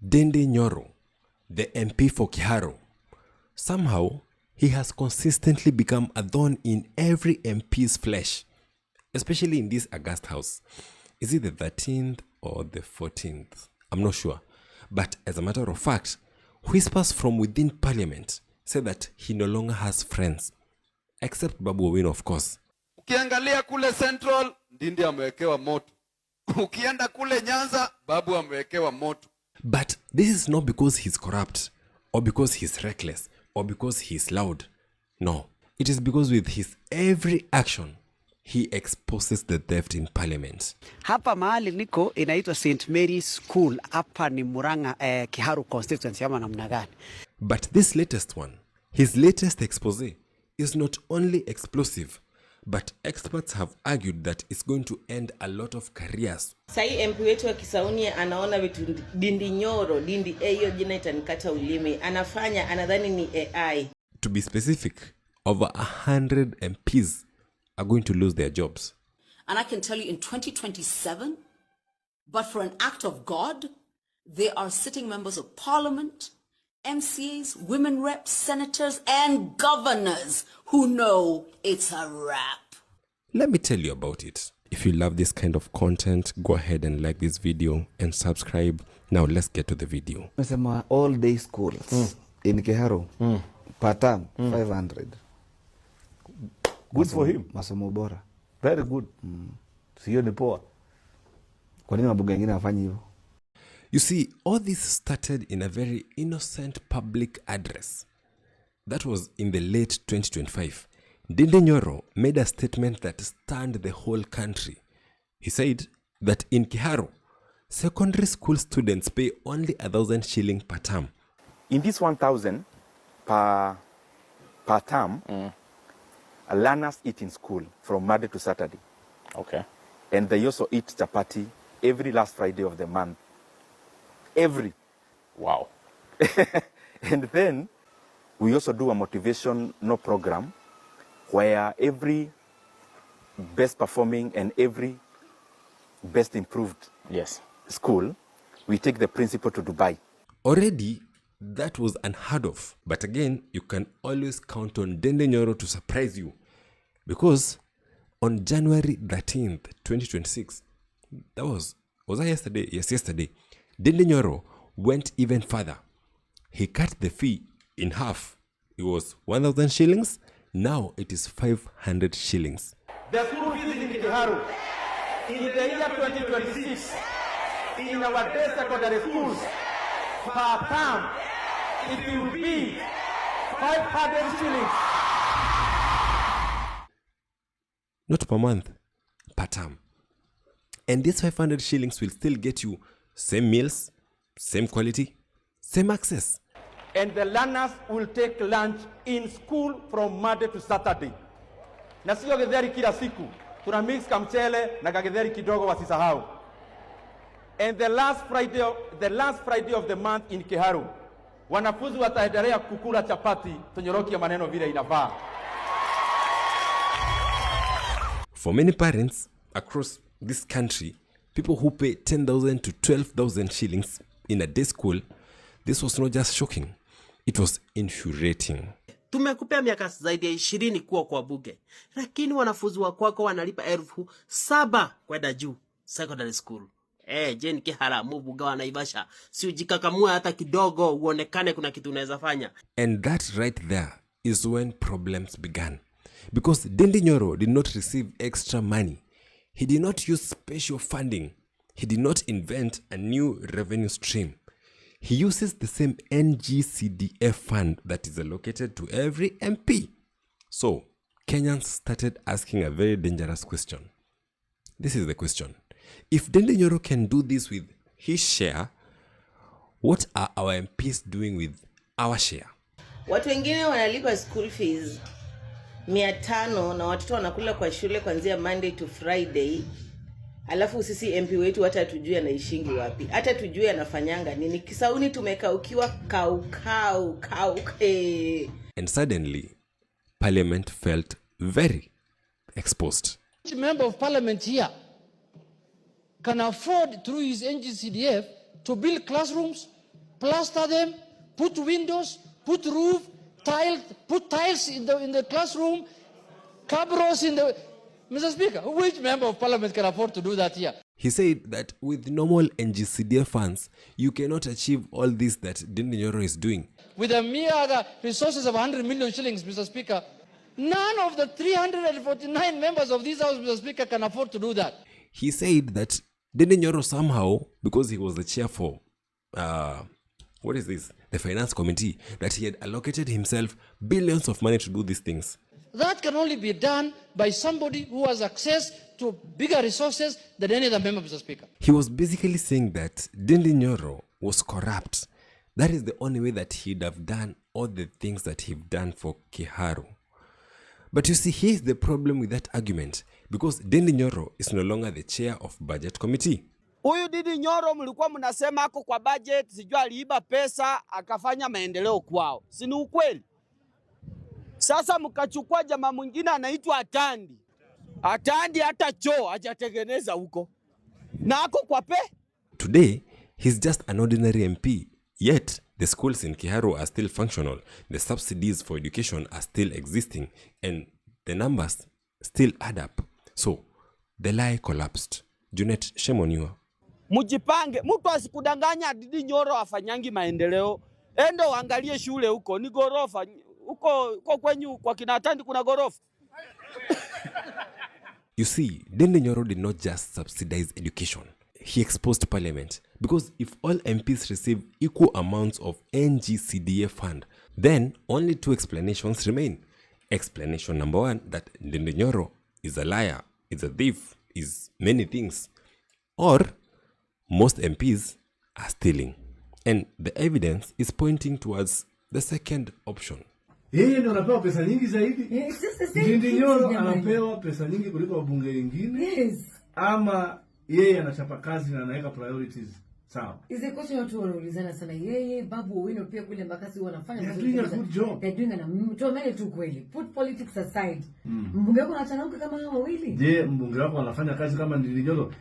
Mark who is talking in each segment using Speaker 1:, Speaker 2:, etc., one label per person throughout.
Speaker 1: Ndindi Nyoro, the MP for Kiharu, somehow he has consistently become a thorn in every MP's flesh, especially in this August House. Is it the 13th or the 14th? I'm not sure. But as a matter of fact, whispers from within Parliament say that he no longer has friends, except Babu Owino, of course.
Speaker 2: Ukiangalia kule Central, Ndindi amewekewa moto. Ukienda kule Nyanza, Babu amewekewa moto.
Speaker 1: But this is not because he's corrupt, or because he's reckless, or because he's loud. No, it is because with his every action, he exposes the theft in Parliament.
Speaker 3: Hapa mahali niko inaitwa St. Mary's School. Hapa ni Murang'a Kiharu constituency ama namna gani.
Speaker 1: But this latest one, his latest expose, is not only explosive, but experts have argued that it's going to end a lot of careers.
Speaker 4: Sai MP wetu wa Kisauni anaona vitu Ndindi Nyoro, Ndindi hiyo jina itanikata ulimi. Anafanya anadhani ni AI.
Speaker 1: To be specific, over 100 MPs are going to lose their jobs.
Speaker 5: And I can tell you in 2027, but for an act of God, they are sitting members of parliament, MCAs, women reps, senators, and governors who know it's a wrap.
Speaker 1: Let me tell you about it. If you love this kind of content, go ahead and like this video and subscribe. Now let's get to the video.
Speaker 6: All day schools in Kiharu, per term, 500.
Speaker 7: Good for him.
Speaker 6: Masomo bora.
Speaker 7: Very good. Sio ni poa.
Speaker 6: Kwa nini mabuga wengine hawafanyi hivyo?
Speaker 1: You see, all this started in a very innocent public address. That was in the late 2025. Ndindi Nyoro made a statement that stunned the whole country. He said that in Kiharu, secondary school students pay only 1,000 shillings per term.
Speaker 8: In this 1,000 per term, learners eat in school from Monday to Saturday.
Speaker 9: Okay.
Speaker 8: And they also eat chapati every last Friday of the month. Every.
Speaker 9: Wow.
Speaker 8: And then we also do a motivational program where every best performing and every best improved school, we take the principal to Dubai.
Speaker 1: Already, that was unheard of. But again, you can always count on Ndindi Nyoro to surprise you. Because on January 13th, 2026, was that yesterday? Yes, yesterday. Ndindi Nyoro went even further. He cut the fee in half. It was 1,000 shillings. Now it is 500 shillings.
Speaker 10: The school fees in Kiharu in the year 2026 in our day secondary schools per term it will be 500 shillings.
Speaker 1: Not per month, per term. And this 500 shillings will still get you same meals, same quality, same access.
Speaker 10: And the learners will take lunch in school from Monday to Saturday. Na sio githeri kila siku. Tuna mix kamchele na kagitheri kidogo wasisahau. And the last Friday of the month in Kiharu, wanafunzi wataendelea kukula chapati, tunyoroki ya maneno vile inafaa.
Speaker 1: For many parents across this country, people who pay 10,000 to 12,000 shillings in a day school, this was not just shocking, it was infuriating.
Speaker 11: Tumekupea miaka zaidi ya 20 kuwa kwa bunge, lakini wanafunzi wako wanalipa 7,000 kwenda juu secondary school. Je, Kihara mbuga wa Naivasha, si ujikakamua hata kidogo uonekane kuna kitu unaweza fanya.
Speaker 1: And that right there is when problems began. Because Ndindi Nyoro did not receive extra money. He did not use special funding. He did not invent a new revenue stream. He uses the same NGCDF fund that is allocated to every MP. So, Kenyans started asking a very dangerous question. This is the question. If Ndindi Nyoro can do this with his share, what are our MPs doing with our share?
Speaker 4: Watu wengine wanalipa school fees 500 na watoto wanakula kwa shule kuanzia Monday to Friday. Alafu sisi MP wetu hata tujue anaishingi wapi. Hata tujue anafanyanga nini. Kisauni tumekaukiwa kau.
Speaker 1: And suddenly, Parliament felt very exposed.
Speaker 12: Each member of Parliament here can afford through his NGCDF to build classrooms, plaster them, put windows, put roof, put tiles in the classroom, cabros in the... Mr. Speaker, which member of parliament can afford to do that here?
Speaker 1: He said that with normal NGCDF funds, you cannot achieve all this that Ndindi Nyoro is doing.
Speaker 12: With a mere resources of 100 million shillings, Mr. Speaker, none of the 349 members of this House, Mr. Speaker, can afford to do that.
Speaker 1: He said that Ndindi Nyoro somehow, because he was the chair for, the finance committee, that he had allocated himself billions of money to do these things.
Speaker 12: That can only be done by somebody who has access to bigger resources than any other member, Mr. Speaker.
Speaker 1: He was basically saying that Ndindi Nyoro was corrupt. That is the only way that he'd have done all the things that he'd done for Kiharu. But you see, here's the problem with that argument, because Ndindi Nyoro is no longer the chair of budget committee.
Speaker 9: Huyu Ndindi Nyoro mlikuwa mnasema ako kwa budget, sijua aliiba pesa akafanya maendeleo kwao. Si ni ukweli? Sasa mkachukua jamaa mwingine anaitwa Atandi. Atandi hata choo hajatengeneza huko. Na ako kwa pe.
Speaker 1: Today, he's just an ordinary MP. Yet, the schools in Kiharu are still functional. The subsidies for education are still existing. And the numbers still add up. So, the lie collapsed. Junet, shame on you.
Speaker 9: Mujipange, mtu asikudanganya Ndindi Nyoro afanyangi maendeleo. Endo angalie shule huko, ni gorofa. Huko kwenyu kwa kina Atandi kuna gorofa.
Speaker 1: You see, Ndindi Nyoro did not just subsidize education. He exposed parliament. Because if all MPs receive equal amounts of NGCDA fund, then only two explanations remain. Explanation number one, that Ndindi Nyoro is a liar, is a thief, is many things. Or, most MPs are stealing. And the evidence is pointing towards the second option.
Speaker 7: Yeye ndio anapewa pesa nyingi zaidi. Ndindi Nyoro anapewa pesa nyingi kuliko wabunge wengine. Yes. Ama yeye anachapa kazi na anaweka priorities sawa.
Speaker 13: Is question watu wanaulizana sana. Yeye Babu Owino pia kule Mbakasi wanafanya
Speaker 7: vizuri. They're doing a good job.
Speaker 13: They're doing tuomele tu kweli. Put politics aside. Mbunge wako anachanauka kama hao wawili.
Speaker 7: Je, mbunge wako anafanya kazi kama Ndindi Nyoro?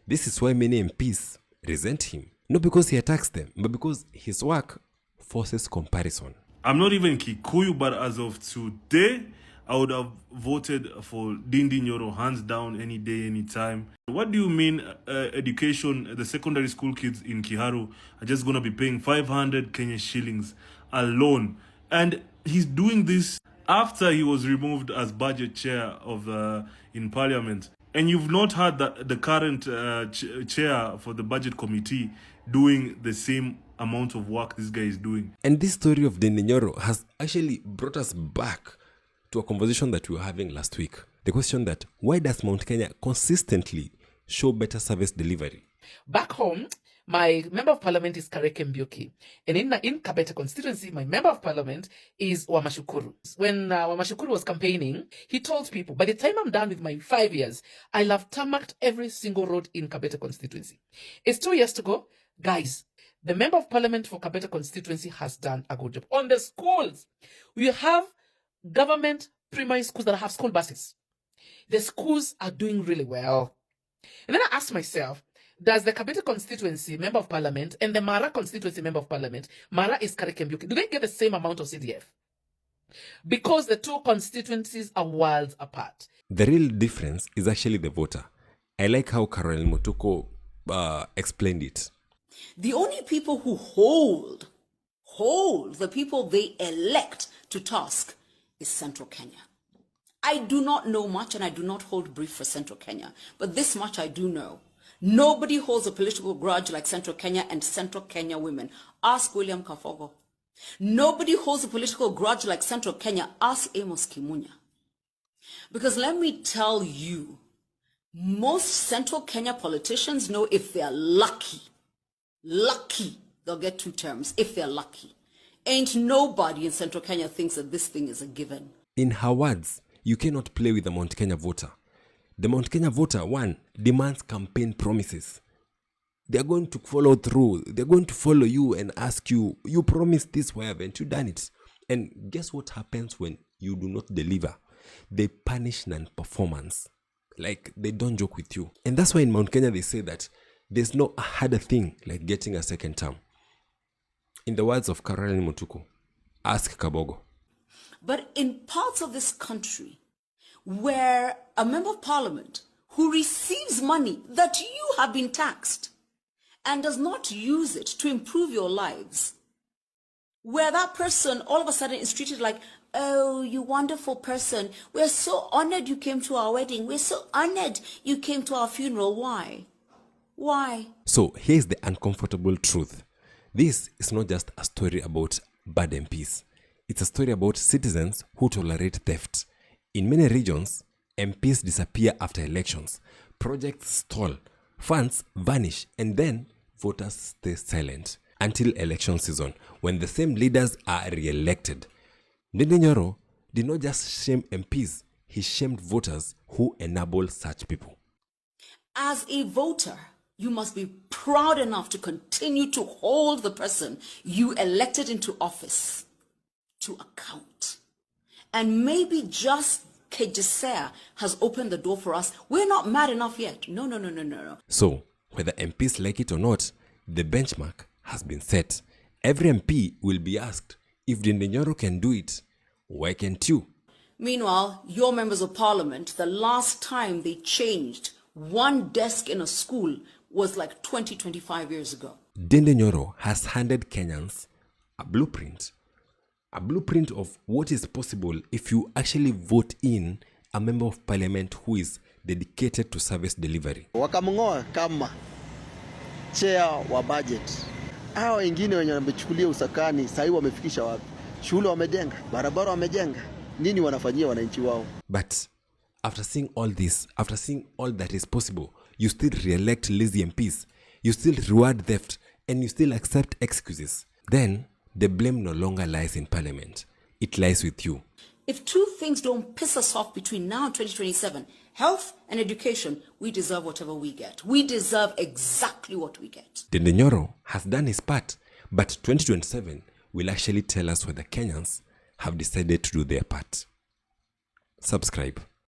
Speaker 1: This is why many MPs resent him. Not because he attacks them, but because his work forces comparison.
Speaker 14: I'm not even Kikuyu, but as of today, I would have voted for Ndindi Nyoro hands down any day, any time. What do you mean education, the secondary school kids in Kiharu are just going to be paying 500 Kenya shillings alone? And he's doing this after he was removed as budget chair of in Parliament. And you've not had the current chair for the budget committee doing the same amount of work this guy is doing.
Speaker 1: And this story of Ndindi Nyoro has actually brought us back to a conversation that we were having last week. The question that, why does Mount Kenya consistently show better service delivery?
Speaker 15: Back home, my member of parliament is Kareke Mbiuki. And in Kabete constituency, my member of parliament is Wamashukuru. When Wamashukuru was campaigning, he told people, by the time I'm done with my 5 years, I'll have tarmacked every single road in Kabete constituency. It's 2 years to go. Guys, the member of parliament for Kabete constituency has done a good job. On the schools, we have government primary schools that have school buses. The schools are doing really well. And then I asked myself, does the Kabete constituency member of parliament and the Mara constituency member of parliament, Mara is Kareke Mbiuki, do they get the same amount of CDF? Because the two constituencies are worlds apart.
Speaker 1: The real difference is actually the voter. I like how Carol Mutuko explained it.
Speaker 5: The only people who hold the people they elect to task is Central Kenya. I do not know much and I do not hold brief for Central Kenya, but this much I do know. Nobody holds a political grudge like Central Kenya and Central Kenya women. Ask William Kafogo. Nobody holds a political grudge like Central Kenya. Ask Amos Kimunya. Because let me tell you, most Central Kenya politicians know if they're lucky, they'll get 2 terms if they're lucky. Ain't nobody in Central Kenya thinks that this thing is a given.
Speaker 1: In her words, you cannot play with the Mount Kenya voter. The Mount Kenya voter, one, demands campaign promises. They're going to follow through. They're going to follow you and ask you, you promised this, why haven't you done it? And guess what happens when you do not deliver? They punish non-performance. Like, they don't joke with you. And that's why in Mount Kenya they say that there's no harder thing like getting a second term. In the words of Caroline Mutuku, ask Kabogo.
Speaker 5: But in parts of this country where a member of parliament who receives money that you have been taxed and does not use it to improve your lives, where that person all of a sudden is treated like, oh, you wonderful person, we're so honored you came to our wedding, we're so honored you came to our funeral. Why? Why?
Speaker 1: So here's the uncomfortable truth. This is not just a story about bad MPs. It's a story about citizens who tolerate theft. In many regions, MPs disappear after elections, projects stall, funds vanish, and then voters stay silent until election season, when the same leaders are re-elected. Ndindi Nyoro did not just shame MPs, he shamed voters who enable such people.
Speaker 5: As a voter, you must be proud enough to continue to hold the person you elected into office to account. And maybe just Kejisea has opened the door for us. We're not mad enough yet. No.
Speaker 1: So, whether MPs like it or not, the benchmark has been set. Every MP will be asked, if Ndindi Nyoro can do it, why can't you?
Speaker 5: Meanwhile, your members of parliament, the last time they changed one desk in a school was like 25 years ago.
Speaker 1: Ndindi Nyoro has handed Kenyans a blueprint of what is possible if you actually vote in a member of parliament who is dedicated to service delivery.
Speaker 16: Wakamngoa kama chair wa budget. Hao wengine wenye wamechukulia usakani sasa hivi wamefikisha wapi? Shule wamejenga, barabara wamejenga. Nini wanafanyia wananchi wao?
Speaker 1: But after seeing all this, after seeing all that is possible, you still re-elect lazy MPs, you still reward theft, and you still accept excuses. Then the blame no longer lies in parliament. It lies with you.
Speaker 5: If two things don't piss us off between now and 2027, health and education, we deserve whatever we get. We deserve exactly what we get.
Speaker 1: Ndindi Nyoro has done his part, but 2027 will actually tell us whether Kenyans have decided to do their part. Subscribe.